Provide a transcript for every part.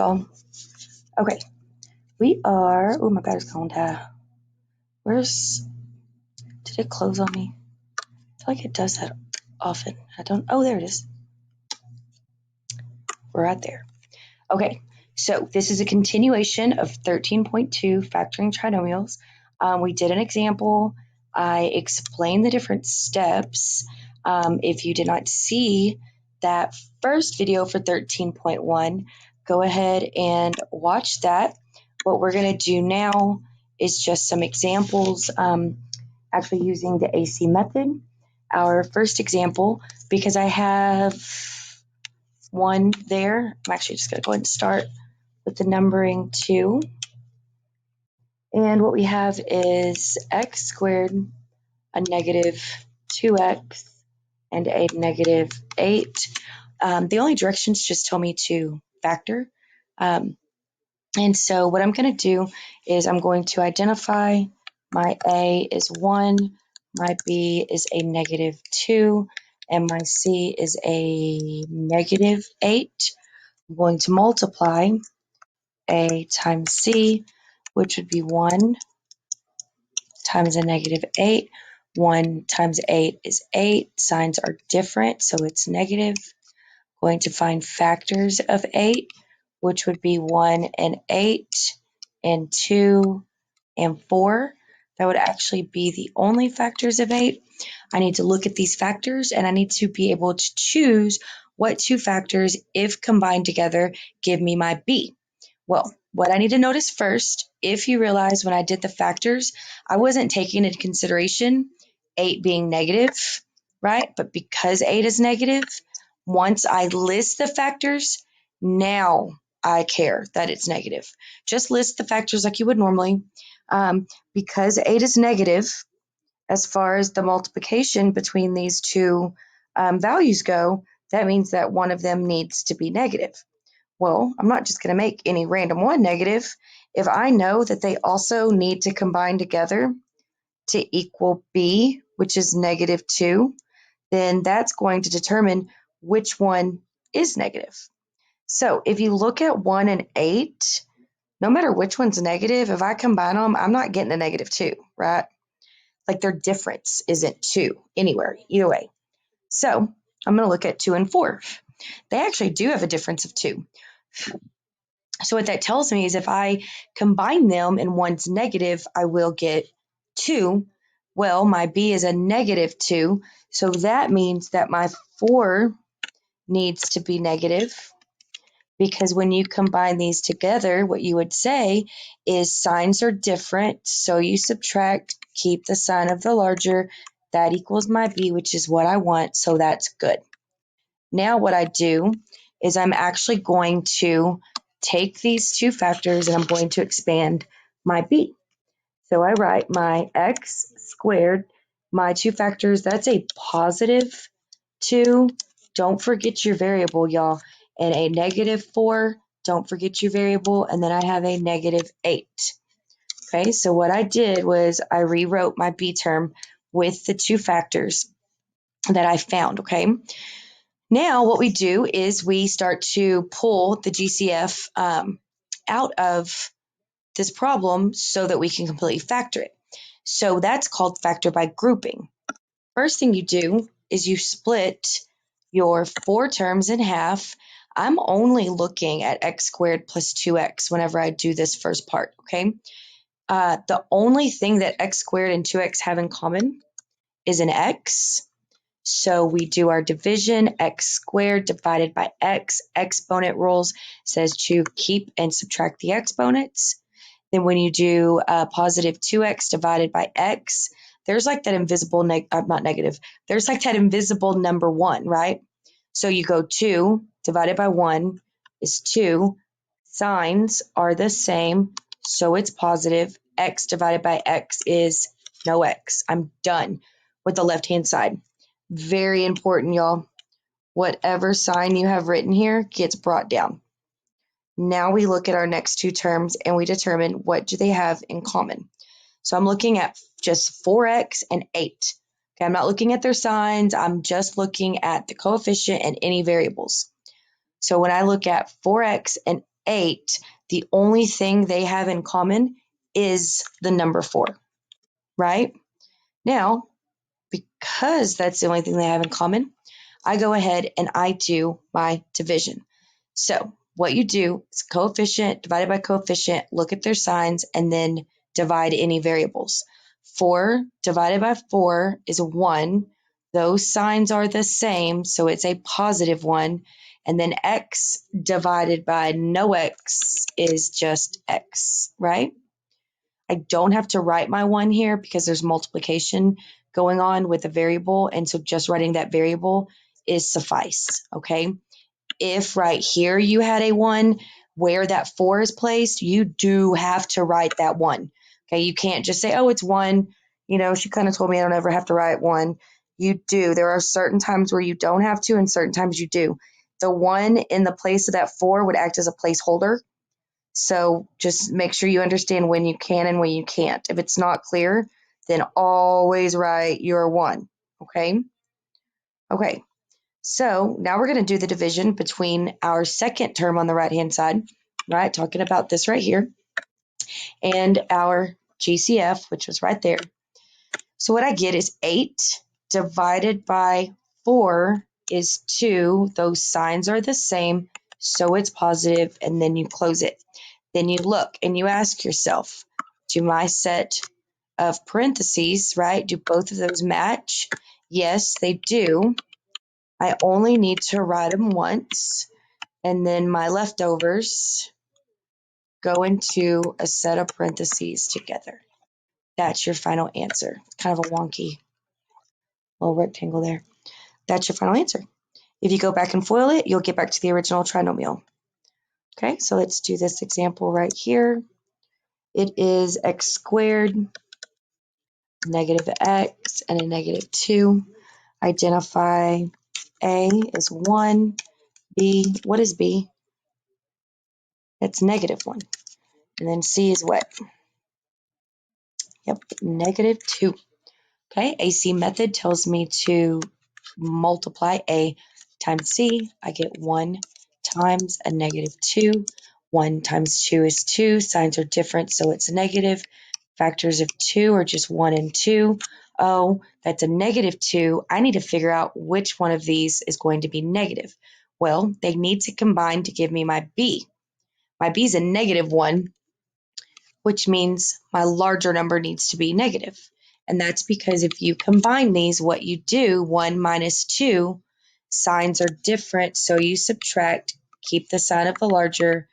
Okay, we are, oh, my battery's going to die. Did it close on me? I feel like it does that often. There it is. We're right there. Okay, so this is a continuation of 13.2 factoring trinomials. We did an example. I explained the different steps. If you did not see that first video for 13.1, go ahead and watch that. What we're going to do now is just some examples, actually using the AC method. Our first example, because I have one there, I'm actually just going to go ahead and start with the numbering 2. And what we have is x squared, a negative 2x, and a negative 8. The only directions just tell me to factor. And so what I'm going to do is I'm going to identify my a is 1, my b is a negative 2, and my c is a negative 8. I'm going to multiply a times c, which would be 1 times a negative 8. 1 times 8 is 8. Signs are different, so it's negative. Going to find factors of 8, which would be 1 and 8 and 2 and 4. That would actually be the only factors of 8. I need to look at these factors, and I need to be able to choose what two factors, if combined together, give me my b. Well, what I need to notice first, if you realize when I did the factors, I wasn't taking into consideration 8 being negative, right? But because 8 is negative, once I list the factors, now I care that it's negative. Just list the factors like you would normally. Because 8 is negative, as far as the multiplication between these two values go, that means that one of them needs to be negative. Well, I'm not just going to make any random one negative. If I know that they also need to combine together to equal b, which is negative 2, then that's going to determine which one is negative. So if you look at 1 and 8, no matter which one's negative, if I combine them, I'm not getting a negative 2, right? Like their difference isn't 2 anywhere, either way. So I'm going to look at 2 and 4. They actually do have a difference of 2. So what that tells me is if I combine them and one's negative, I will get 2. Well, my b is a negative 2, so that means that my 4 needs to be negative, because when you combine these together, what you would say is signs are different, so you subtract, keep the sign of the larger, that equals my b, which is what I want, so that's good. Now what I do is I'm actually going to take these two factors and I'm going to expand my b. So I write my x squared, my two factors, that's a positive 2. Don't forget your variable, y'all. And a negative 4, don't forget your variable. And then I have a negative 8. Okay, so what I did was I rewrote my b term with the two factors that I found, okay? Now what we do is we start to pull the GCF out of this problem so that we can completely factor it. So that's called factor by grouping. First thing you do is you split your 4 terms in half. I'm only looking at x squared plus 2x whenever I do this first part, okay? The only thing that x squared and 2x have in common is an x. So we do our division, x squared divided by x. Exponent rules says to keep and subtract the exponents. Then when you do positive 2x divided by x, there's like that invisible, not negative, there's like that invisible number 1, right? So you go 2 divided by 1 is 2. Signs are the same, so it's positive. X divided by x is no x. I'm done with the left-hand side. Very important, y'all. Whatever sign you have written here gets brought down. Now we look at our next two terms and we determine what do they have in common. So I'm looking at just 4x and 8. Okay, I'm not looking at their signs. I'm just looking at the coefficient and any variables. So when I look at 4x and 8, the only thing they have in common is the number 4, right? Now, because that's the only thing they have in common, I go ahead and I do my division. So what you do is coefficient divided by coefficient, look at their signs, and then divide any variables. 4 divided by 4 is 1. Those signs are the same, so it's a positive 1. And then x divided by no x is just x, right? I don't have to write my 1 here because there's multiplication going on with a variable, and so just writing that variable is suffice, okay? If right here you had a 1 where that 4 is placed, you do have to write that 1. Okay, you can't just say, oh, it's 1. You know, she kind of told me I don't ever have to write 1. You do. There are certain times where you don't have to, and certain times you do. The 1 in the place of that 4 would act as a placeholder. So just make sure you understand when you can and when you can't. If it's not clear, then always write your 1. Okay? Okay. So now we're going to do the division between our second term on the right-hand side, right, talking about this right here, and our GCF, which was right there. So what I get is 8 divided by 4 is 2. Those signs are the same, so it's positive, and then you close it. Then you look and you ask yourself, do my set of parentheses, right, do both of those match? Yes, they do. I only need to write them once, and then my leftovers go into a set of parentheses together. That's your final answer. It's kind of a wonky little rectangle there. That's your final answer. If you go back and FOIL it, you'll get back to the original trinomial. Okay, so let's do this example right here. It is x squared, negative x, and a negative 2. Identify A is 1, B, what is B? It's negative 1. And then C is what? Yep, negative 2. Okay, AC method tells me to multiply A times C. I get 1 times a negative 2. 1 times 2 is 2. Signs are different, so it's negative. Factors of 2 are just 1 and 2. Oh, that's a negative 2. I need to figure out which one of these is going to be negative. Well, they need to combine to give me my B. My B is a negative 1, which means my larger number needs to be negative. And that's because if you combine these, what you do, 1 minus 2, signs are different, so you subtract, keep the sign of the larger,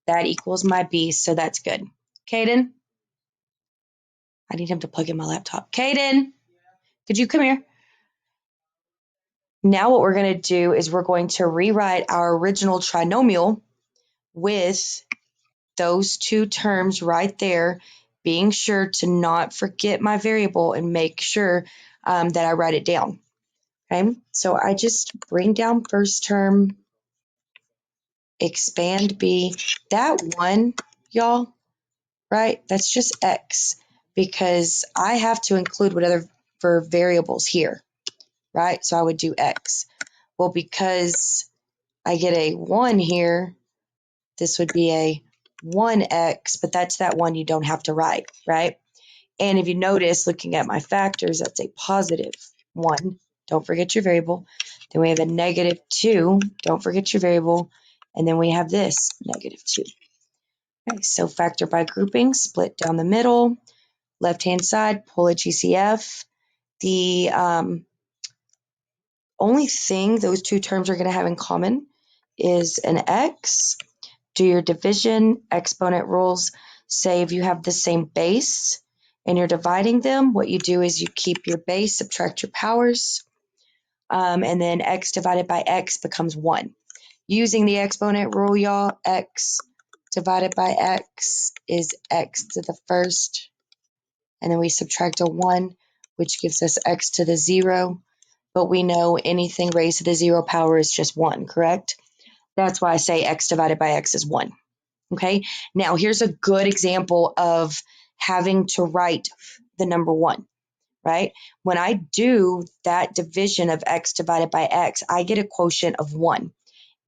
that equals my B, so that's good. Caden? I need him to plug in my laptop. Caden, could you come here? Now what we're going to do is we're going to rewrite our original trinomial with those two terms right there, being sure to not forget my variable and make sure that I write it down. Okay, so I just bring down first term, expand B. That 1, y'all, right, that's just x because I have to include whatever variables here, right? So I would do x. Well, because I get a 1 here, this would be a 1x, but that's that 1 you don't have to write, right? And if you notice, looking at my factors, that's a positive 1. Don't forget your variable. Then we have a negative 2. Don't forget your variable. And then we have this, negative 2. Okay, so factor by grouping, split down the middle. Left-hand side, pull a GCF. The only thing those two terms are going to have in common is an x. Do your division, exponent rules say if you have the same base and you're dividing them, what you do is you keep your base, subtract your powers, and then x divided by x becomes 1. Using the exponent rule, y'all, x divided by x is x to the first, and then we subtract a 1, which gives us x to the 0, but we know anything raised to the 0 power is just 1, correct? That's why I say x divided by x is 1. Okay, now here's a good example of having to write the number 1, right? When I do that division of x divided by x, I get a quotient of 1.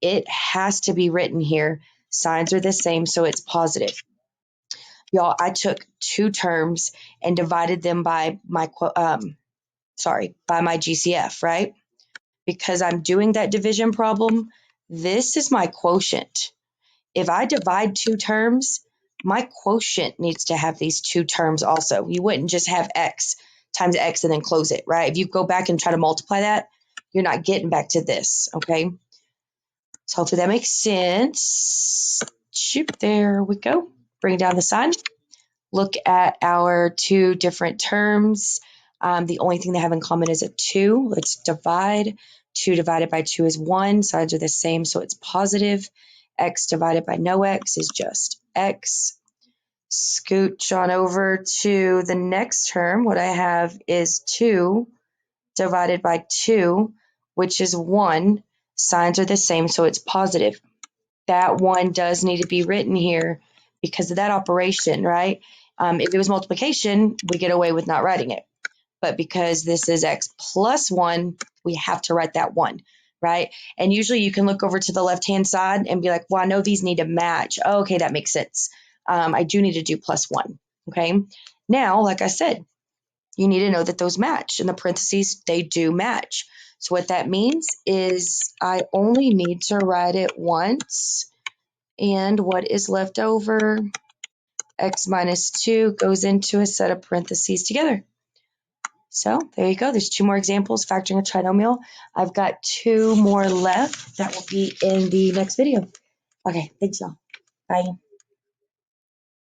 It has to be written here Signs are the same, so it's positive. Y'all, I took two terms and divided them by my GCF, right? Because I'm doing that division problem, this is my quotient. If I divide two terms, my quotient needs to have these two terms also. You wouldn't just have x times x and then close it, right? If you go back and try to multiply that, you're not getting back to this, okay? So hopefully that makes sense. Shoot, there we go. Bring down the sign. Look at our two different terms. The only thing they have in common is a 2. Let's divide. 2 divided by 2 is 1. Sides are the same, so it's positive. X divided by no x is just x. Scooch on over to the next term. What I have is 2 divided by 2, which is 1. Signs are the same, so it's positive. That 1 does need to be written here because of that operation, right? If it was multiplication, we get away with not writing it. But because this is x plus 1, we have to write that 1, right? And usually you can look over to the left-hand side and be like, well, I know these need to match. Oh, okay, that makes sense. I do need to do plus 1, okay? Now, like I said, you need to know that those match. In the parentheses, they do match. So what that means is I only need to write it once. And what is left over, x minus 2, goes into a set of parentheses together. So there you go. There's 2 more examples factoring a trinomial. I've got 2 more left that will be in the next video. Okay, thanks y'all. Bye.